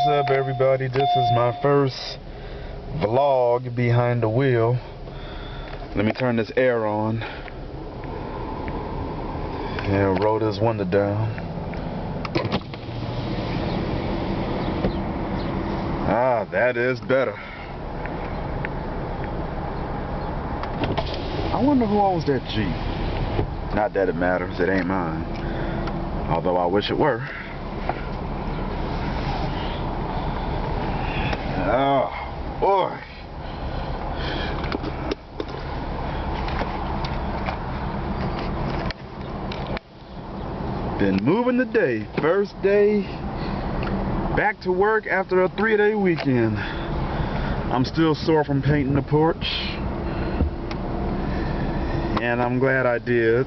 up, everybody? This is my first vlog behind the wheel. Let me turn this air on and roll this window down. Ah, that is better. I wonder who owns that Jeep. Not that it matters, it ain't mine. Although I wish it were. Oh, boy. Been moving today. First day back to work after a 3-day weekend. I'm still sore from painting the porch. And I'm glad I did.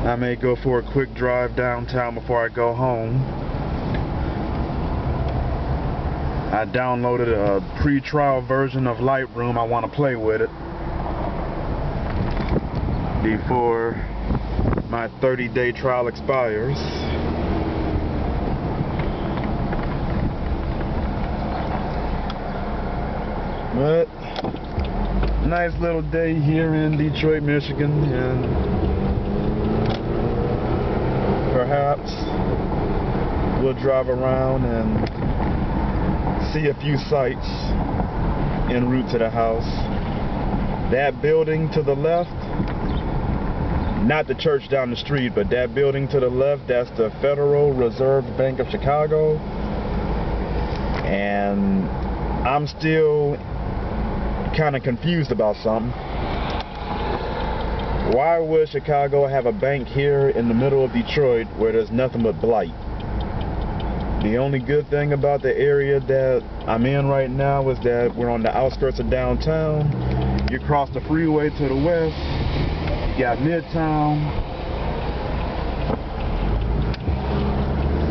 I may go for a quick drive downtown before I go home. I downloaded a pre-trial version of Lightroom. I want to play with it before my 30-day trial expires. But nice little day here in Detroit, Michigan, and perhaps we'll drive around and see a few sights en route to the house. That building to the left, not the church down the street, but that building to the left, that's the Federal Reserve Bank of Chicago. And I'm still kind of confused about something. Why would Chicago have a bank here in the middle of Detroit where there's nothing but blight? The only good thing about the area that I'm in right now is that we're on the outskirts of downtown. You cross the freeway to the west, you got Midtown,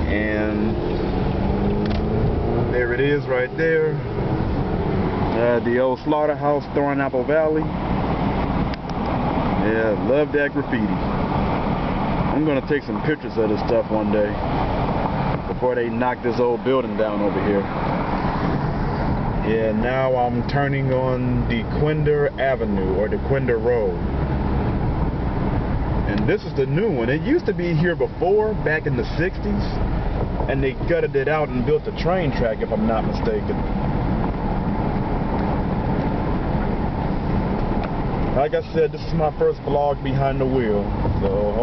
and there it is right there. The old slaughterhouse, Thornapple Valley. Yeah, love that graffiti. I'm gonna take some pictures of this stuff one day before they knock this old building down over here. Yeah, now I'm turning on DeQuinder Avenue, or DeQuinder Road. And this is the new one. It used to be here before, back in the 60s, and they gutted it out and built a train track, if I'm not mistaken. Like I said, this is my first vlog behind the wheel, so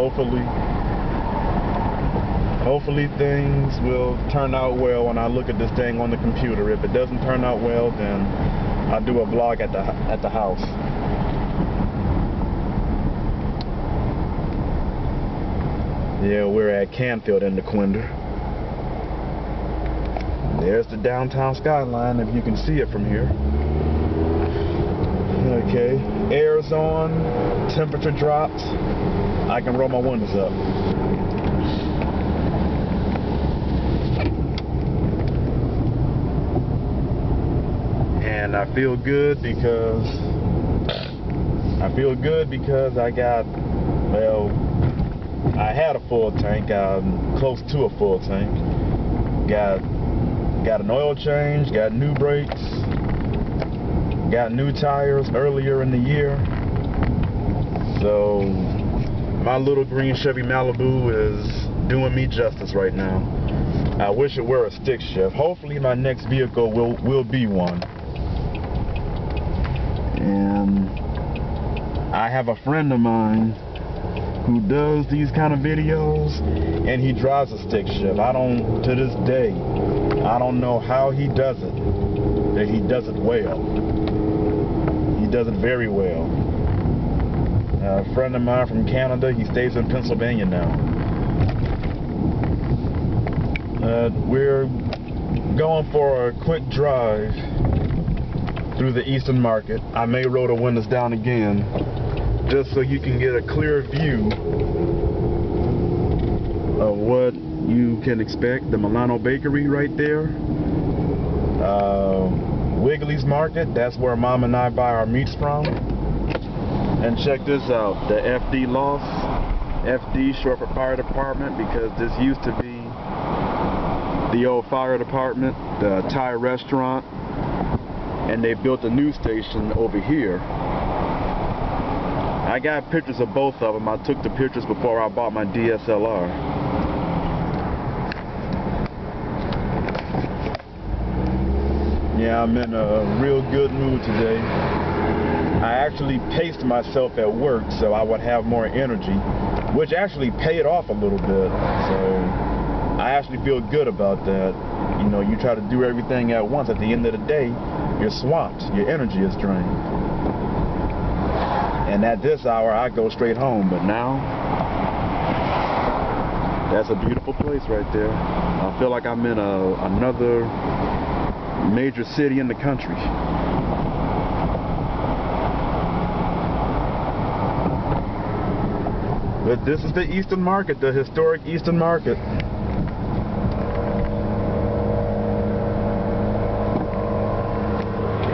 hopefully things will turn out well when I look at this thing on the computer. If it doesn't turn out well, then I'll do a vlog at the house. Yeah, we're at Canfield in DeQuinder. There's the downtown skyline, if you can see it from here. Okay, air's on, temperature drops. I can roll my windows up. And I feel good because I got, well, I had a full tank. I'm close to a full tank. Got an oil change, got new brakes, got new tires earlier in the year. So my little green Chevy Malibu is doing me justice right now. I wish it were a stick shift. Hopefully my next vehicle will be one. And I have a friend of mine who does these kind of videos, and he drives a stick shift. To this day, I don't know how he does it, but he does it well. He does it very well. A friend of mine from Canada, he stays in Pennsylvania now. We're going for a quick drive through the Eastern Market. I may roll the windows down again, just so you can get a clear view of what you can expect. The Milano Bakery right there. Wiggly's Market, that's where Mom and I buy our meats from. And check this out, the FD Loft. FD short for fire department, because this used to be the old fire department, the Thai restaurant, and they built a news station over here. I got pictures of both of them. I took the pictures before I bought my DSLR. Yeah, I'm in a real good mood today. I actually paced myself at work so I would have more energy, which actually paid off a little bit. So I actually feel good about that. You know, you try to do everything at once. At the end of the day, you're swamped. Your energy is drained. And at this hour, I go straight home. But now, that's a beautiful place right there. I feel like I'm in another major city in the country. But this is the Eastern Market, the historic Eastern Market.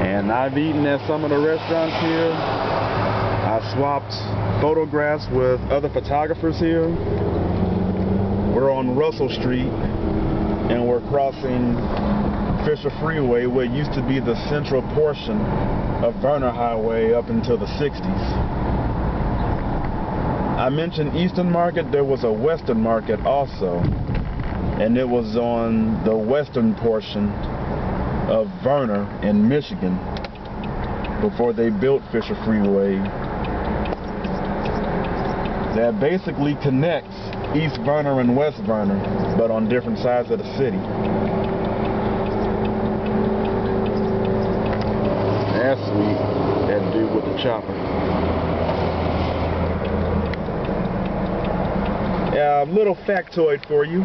And I've eaten at some of the restaurants here. I swapped photographs with other photographers here. We're on Russell Street and we're crossing Fisher Freeway, what used to be the central portion of Verner Highway up until the 60s. I mentioned Eastern Market. There was a Western Market also, and it was on the western portion of Verner in Michigan before they built Fisher Freeway. That basically connects East Verner and West Verner, but on different sides of the city. That's sweet, that dude with the chopper. A little factoid for you.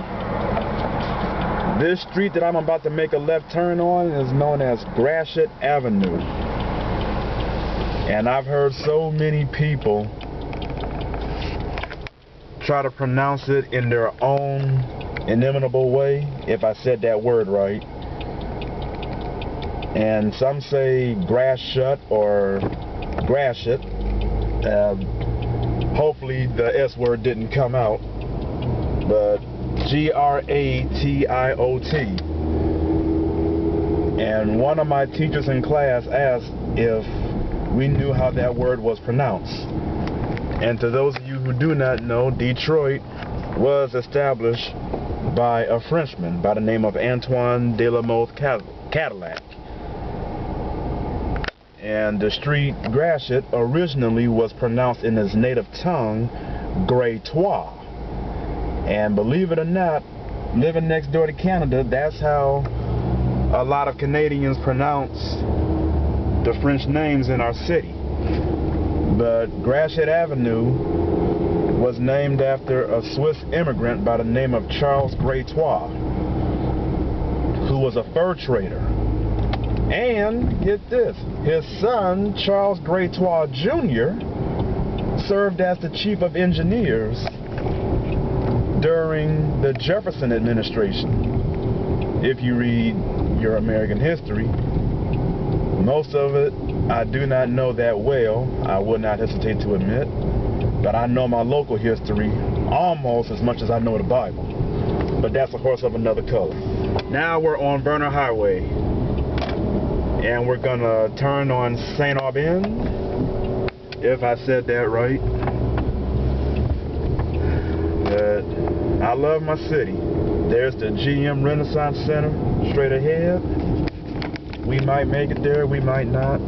This street that I'm about to make a left turn on is known as Gratiot Avenue. And I've heard so many people try to pronounce it in their own inimitable way, if I said that word right. And some say Gratiot or Gratiot. Hopefully the S word didn't come out. But Gratiot. And one of my teachers in class asked if we knew how that word was pronounced. And to those of you who do not know, Detroit was established by a Frenchman by the name of Antoine de la Mothe Cadillac. And the street Gratiot originally was pronounced in his native tongue, Gratois. And believe it or not, living next door to Canada, that's how a lot of Canadians pronounce the French names in our city. But Gratiot Avenue was named after a Swiss immigrant by the name of Charles Gratois, who was a fur trader. And get this, his son, Charles Gratois Jr., served as the chief of engineers during the Jefferson administration. If you read your American history, most of it I do not know that well, I would not hesitate to admit, but I know my local history almost as much as I know the Bible. But that's a horse of another color. Now we're on Verner Highway, and we're gonna turn on St. Aubin, if I said that right. But I love my city. There's the GM Renaissance Center straight ahead. We might make it there, we might not.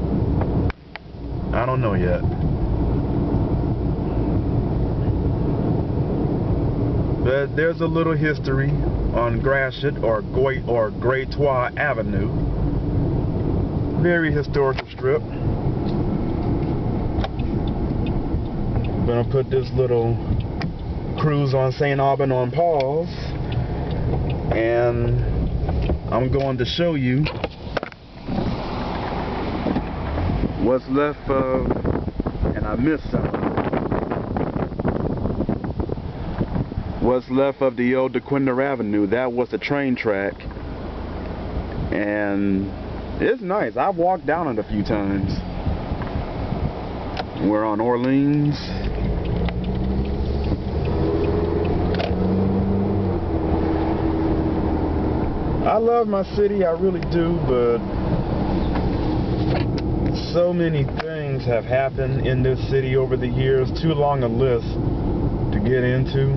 I don't know yet. But there's a little history on Gratiot or Gratois Avenue. Very historical strip. I'm gonna put this little cruise on St. Aubin on pause, and I'm going to show you what's left of, and I missed some, what's left of the old DeQuinder Avenue. That was the train track, and it's nice. I've walked down it a few times. We're on Orleans. I love my city, I really do, but so many things have happened in this city over the years, too long a list to get into.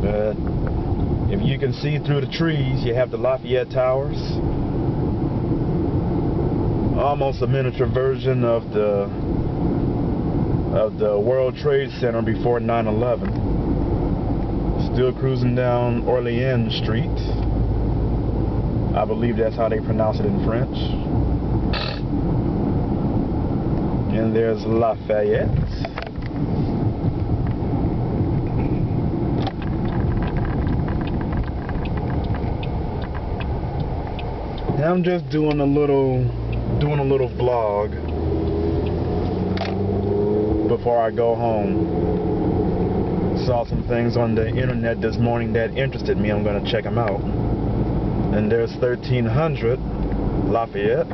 But if you can see through the trees, you have the Lafayette Towers. Almost a miniature version of the World Trade Center before 9/11. Still cruising down Orleans Street. I believe that's how they pronounce it in French. And there's Lafayette. Now I'm just doing a little vlog before I go home. Saw some things on the internet this morning that interested me. I'm going to check them out. And there's 1300 Lafayette.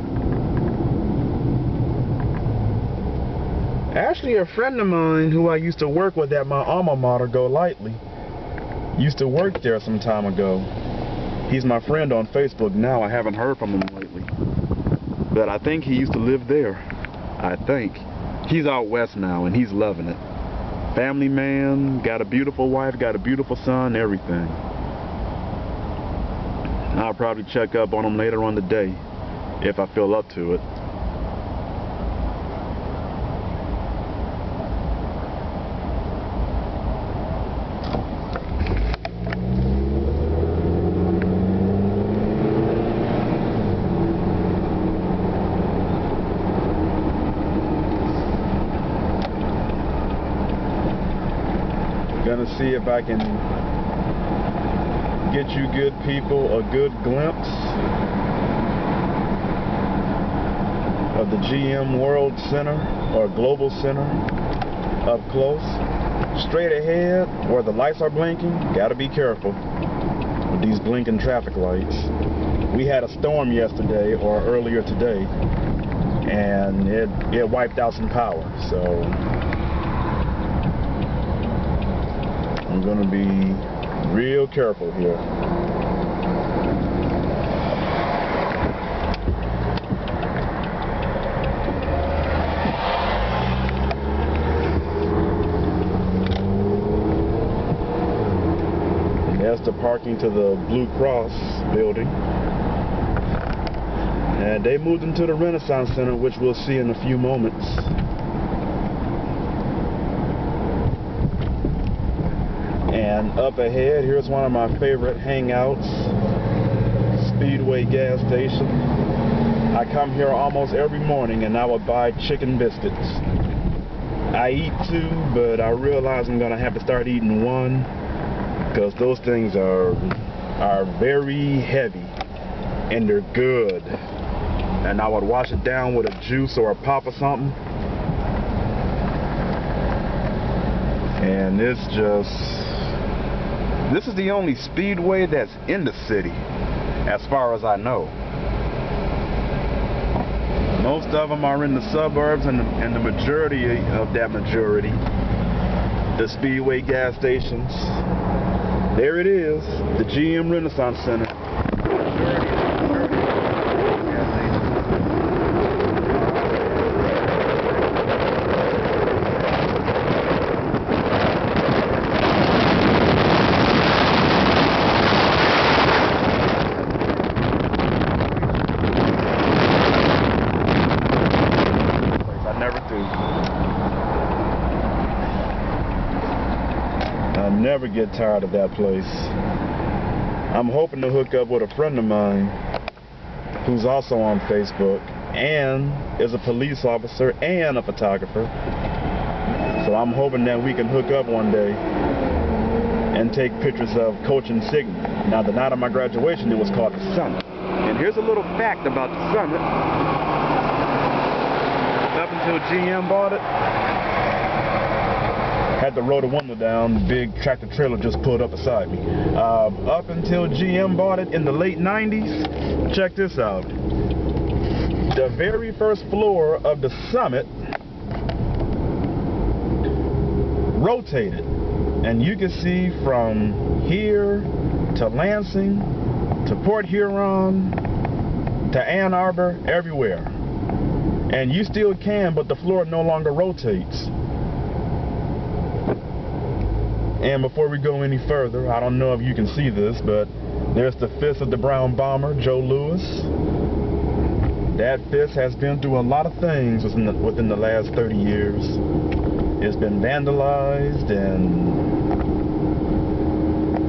Actually, a friend of mine who I used to work with at my alma mater, Go Lightly, used to work there some time ago. He's my friend on Facebook now. I haven't heard from him lately. But I think he used to live there. I think. He's out west now and he's loving it. Family man, got a beautiful wife, got a beautiful son, everything. I'll probably check up on him later on today if I feel up to it. Gonna see if I can get you good people a good glimpse of the GM World Center or Global Center up close. Straight ahead where the lights are blinking, gotta be careful with these blinking traffic lights. We had a storm yesterday or earlier today and it wiped out some power, so I'm gonna be real careful here. That's the parking to the Blue Cross building. And they moved into the Renaissance Center, which we'll see in a few moments. And up ahead, here's one of my favorite hangouts, Speedway gas station. I come here almost every morning and I would buy chicken biscuits. I eat two, but I realize I'm gonna have to start eating one because those things are very heavy and they're good. And I would wash it down with a juice or a pop or something. And this is the only speedway that's in the city, as far as I know. Most of them are in the suburbs, and the majority of that majority, the speedway gas stations. There it is, the GM Renaissance Center. I never get tired of that place. I'm hoping to hook up with a friend of mine who's also on Facebook and is a police officer and a photographer. So I'm hoping that we can hook up one day and take pictures of Coach Insignia. Now, the night of my graduation, it was called the Summit. And here's a little fact about the Summit. Up until GM bought it, had to roll the window down, the big tractor trailer just pulled up beside me. Up until GM bought it in the late 90s, check this out. The very first floor of the Summit rotated. And you can see from here to Lansing, to Port Huron, to Ann Arbor, everywhere. And you still can, but the floor no longer rotates. And before we go any further, I don't know if you can see this, but there's the fist of the Brown Bomber, Joe Louis. That fist has been through a lot of things within the last 30 years. It's been vandalized,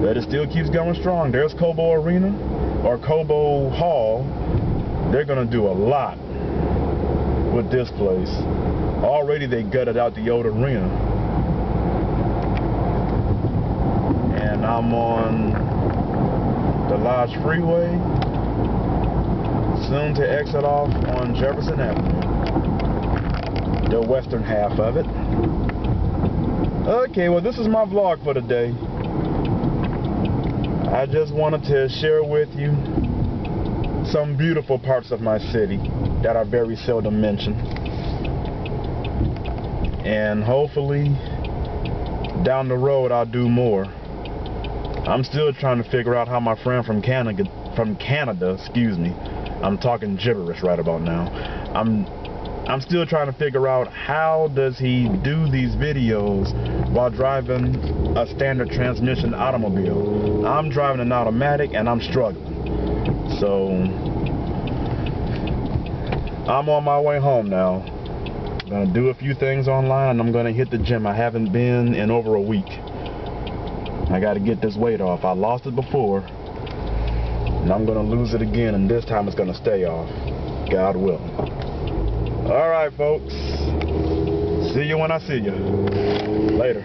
but it still keeps going strong. There's Cobo Arena, or Cobo Hall. They're gonna do a lot with this place. Already they gutted out the old arena. And I'm on the Lodge Freeway, soon to exit off on Jefferson Avenue, the western half of it. Okay, well, this is my vlog for today. I just wanted to share with you some beautiful parts of my city that are very seldom mentioned. And hopefully down the road I'll do more. I'm still trying to figure out how my friend from Canada, excuse me, I'm talking gibberish right about now. I'm still trying to figure out how does he do these videos while driving a standard transmission automobile. I'm driving an automatic and I'm struggling. So I'm on my way home now. I'm gonna do a few things online and I'm gonna hit the gym. I haven't been in over a week. I gotta get this weight off. I lost it before and I'm gonna lose it again, and this time it's gonna stay off, God willing. Alright folks, see you when I see you. Later.